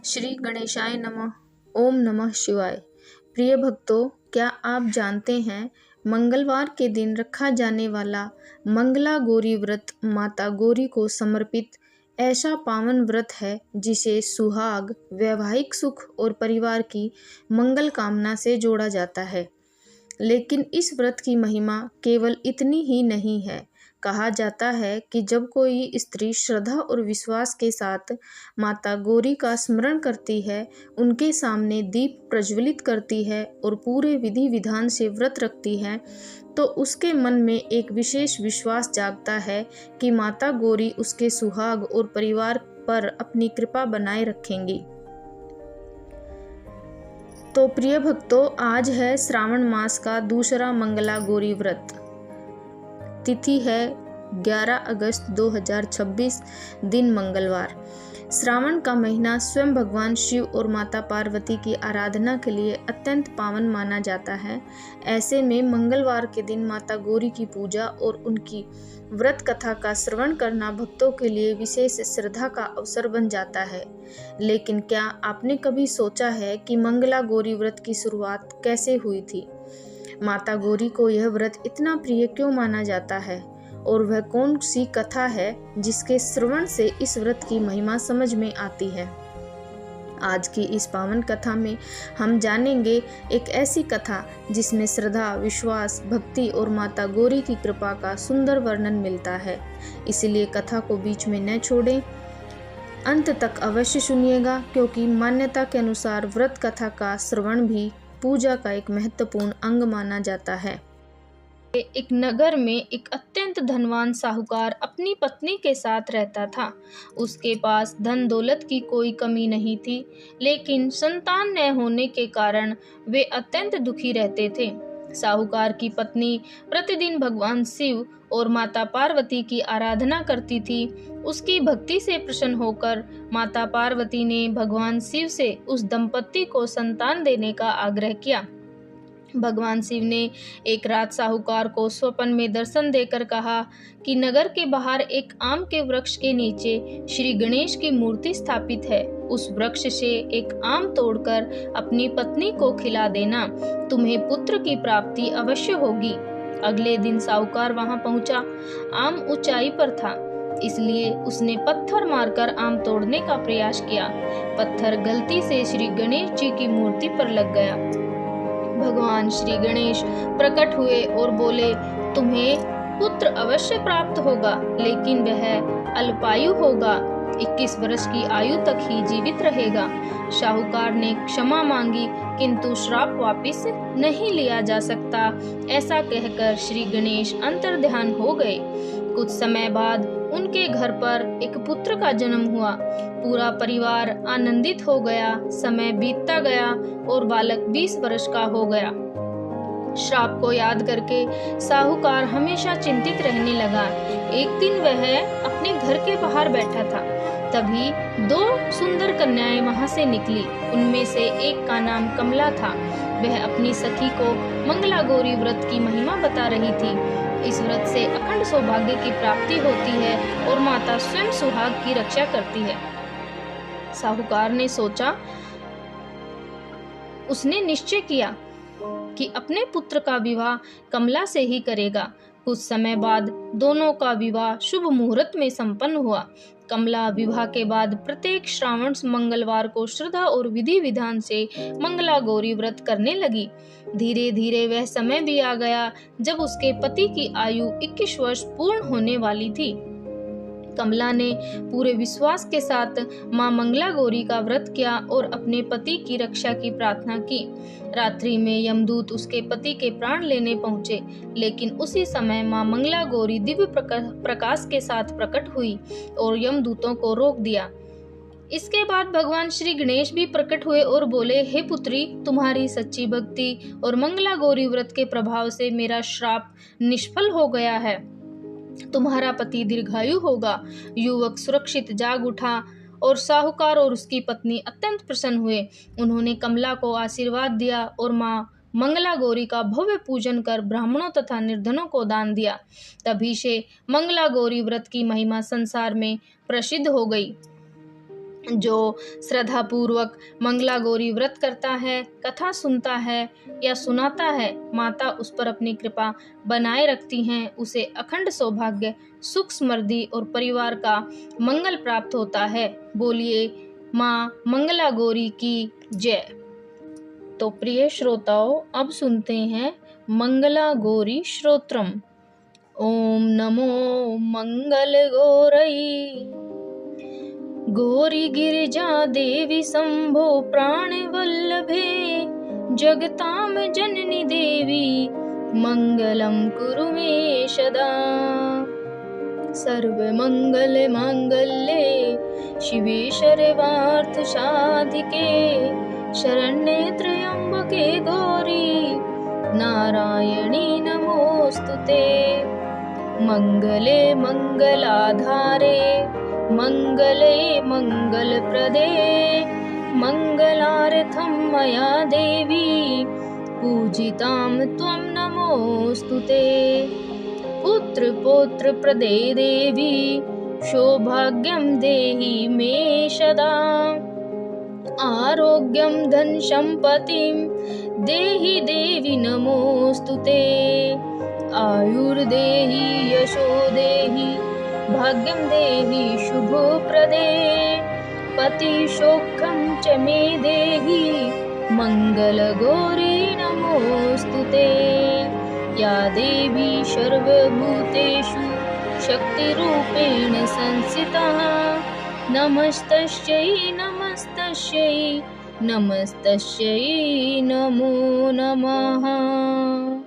श्री गणेशाय नमः। ओम नमः शिवाय। प्रिय भक्तों, क्या आप जानते हैं मंगलवार के दिन रखा जाने वाला मंगला गौरी व्रत माता गौरी को समर्पित ऐसा पावन व्रत है जिसे सुहाग, वैवाहिक सुख और परिवार की मंगल कामना से जोड़ा जाता है। लेकिन इस व्रत की महिमा केवल इतनी ही नहीं है। कहा जाता है कि जब कोई स्त्री श्रद्धा और विश्वास के साथ माता गौरी का स्मरण करती है, उनके सामने दीप प्रज्वलित करती है और पूरे विधि विधान से व्रत रखती है, तो उसके मन में एक विशेष विश्वास जागता है कि माता गौरी उसके सुहाग और परिवार पर अपनी कृपा बनाए रखेंगी। तो प्रिय भक्तों, आज है श्रावण मास का दूसरा मंगला गौरी व्रत। तिथि है 11 अगस्त 2026, दिन मंगलवार। श्रावण का महीना स्वयं भगवान शिव और माता पार्वती की आराधना के लिए अत्यंत पावन माना जाता है। ऐसे में मंगलवार के दिन माता गौरी की पूजा और उनकी व्रत कथा का श्रवण करना भक्तों के लिए विशेष श्रद्धा का अवसर बन जाता है। लेकिन क्या आपने कभी सोचा है कि मंगला गौरी व्रत की शुरुआत कैसे हुई थी? माता गौरी को यह व्रत इतना प्रिय क्यों माना जाता है और वह कौन सी कथा है जिसके श्रवण से इस व्रत की महिमा समझ में आती है? आज की इस पावन कथा में हम जानेंगे एक ऐसी कथा जिसमें श्रद्धा, विश्वास, भक्ति और माता गौरी की कृपा का सुंदर वर्णन मिलता है। इसलिए कथा को बीच में न छोड़ें, अंत तक अवश्य सुनिएगा, क्योंकि मान्यता के अनुसार व्रत कथा का श्रवण भी पूजा का एक महत्वपूर्ण अंग माना जाता है। एक नगर में एक अत्यंत धनवान साहूकार अपनी पत्नी के साथ रहता था। उसके पास धन दौलत की कोई कमी नहीं थी, लेकिन संतान न होने के कारण वे अत्यंत दुखी रहते थे। साहूकार की पत्नी प्रतिदिन भगवान शिव और माता पार्वती की आराधना करती थी। उसकी भक्ति से प्रसन्न होकर माता पार्वती ने भगवान शिव से उस दंपत्ति को संतान देने का आग्रह किया। भगवान शिव ने एक रात साहूकार को स्वप्न में दर्शन देकर कहा कि नगर के बाहर एक आम के वृक्ष के नीचे श्री गणेश की मूर्ति स्थापित है। उस वृक्ष से एक आम तोड़कर अपनी पत्नी को खिला देना, तुम्हें पुत्र की प्राप्ति अवश्य होगी। अगले दिन साहूकार वहां पहुंचा। आम ऊंचाई पर था, इसलिए उसने पत्थर मारकर आम तोड़ने का प्रयास किया। पत्थर गलती से श्री गणेश जी की मूर्ति पर लग गया। भगवान श्री गणेश प्रकट हुए और बोले, तुम्हें पुत्र अवश्य प्राप्त होगा, लेकिन वह अल्पायु होगा, 21 वर्ष की आयु तक ही जीवित रहेगा। साहूकार ने क्षमा मांगी, किंतु श्राप वापिस नहीं लिया जा सकता। ऐसा कहकर श्री गणेश अंतर्ध्यान हो गए। कुछ समय बाद उनके घर पर एक पुत्र का जन्म हुआ। पूरा परिवार आनंदित हो गया। समय बीतता गया और बालक 20 वर्ष का हो गया। श्राप को याद करके साहूकार हमेशा चिंतित रहने लगा। एक दिन वह अपने घर के बाहर बैठा था, तभी 2 सुंदर कन्याएं वहां से निकली। उनमें से एक का नाम कमला था। वह अपनी सखी को मंगला गौरी व्रत की महिमा बता रही थी। इस व्रत से अखंड सौभाग्य की प्राप्ति होती है और माता स्वयं सुहाग की रक्षा करती है। साहूकार ने सोचा, उसने निश्चय किया कि अपने पुत्र का विवाह कमला से ही करेगा। कुछ समय बाद दोनों का विवाह शुभ मुहूर्त में संपन्न हुआ। कमला विवाह के बाद प्रत्येक श्रावण मंगलवार को श्रद्धा और विधि विधान से मंगला गौरी व्रत करने लगी। धीरे धीरे वह समय भी आ गया जब उसके पति की आयु 21 वर्ष पूर्ण होने वाली थी। कमला ने पूरे विश्वास के साथ मां मंगला गौरी का व्रत किया और अपने पति की रक्षा की प्रार्थना की। रात्रि में यमदूत उसके पति के प्राण लेने पहुंचे, लेकिन उसी समय मां मंगला गौरी दिव्य प्रकाश के साथ प्रकट हुई और यमदूतों को रोक दिया। इसके बाद भगवान श्री गणेश भी प्रकट हुए और बोले, हे पुत्री, तुम्हारी सच्ची भक्ति और मंगला गौरी व्रत के प्रभाव से मेरा श्राप निष्फल हो गया है। तुम्हारा पति दीर्घायु होगा। युवक सुरक्षित जाग उठा और साहूकार और उसकी पत्नी अत्यंत प्रसन्न हुए। उन्होंने कमला को आशीर्वाद दिया और मां मंगला गौरी का भव्य पूजन कर ब्राह्मणों तथा निर्धनों को दान दिया। तभी से मंगला गौरी व्रत की महिमा संसार में प्रसिद्ध हो गई। जो श्रद्धापूर्वक मंगला गौरी व्रत करता है, कथा सुनता है या सुनाता है, माता उस पर अपनी कृपा बनाए रखती हैं। उसे अखंड सौभाग्य, सुख, समृद्धि और परिवार का मंगल प्राप्त होता है। बोलिए माँ मंगला गौरी की जय। तो प्रिय श्रोताओं, अब सुनते हैं मंगला गौरी श्रोत्रम। ओम नमो मंगल गौरई, गौरी गिरिजा देवी शंभो प्राणवल्लभे, जगताम जननी देवी मंगलम कुरु मे सदा। सर्वमंगल मांगल्ये शिवे सर्वार्थ साधिके, शरण्ये त्र्यंबके गौरी नारायणी नमोस्तुते। मंगले मंगलाधारे, मंगले मंगलप्रदे, मंगलार्थं मया देवी पूजितां त्वं नमोस्तुते। पुत्र पौत्र प्रदे देवी सौभाग्यं देहि मे सदा। आरोग्यं धन संपत्तिं देहि देवी नमोस्तुते। आयुर्देहि यशो देहि भाग्यं देहि शुभप्रदे। पतिसौख्यं च मे देहि मंगलगौरी नमोस्तुते। या देवी सर्वभूतेषु शक्तिरूपेण संस्थिता, नमस्तस्यै नमस्तस्यै नमस्तस्यै नमो नमः।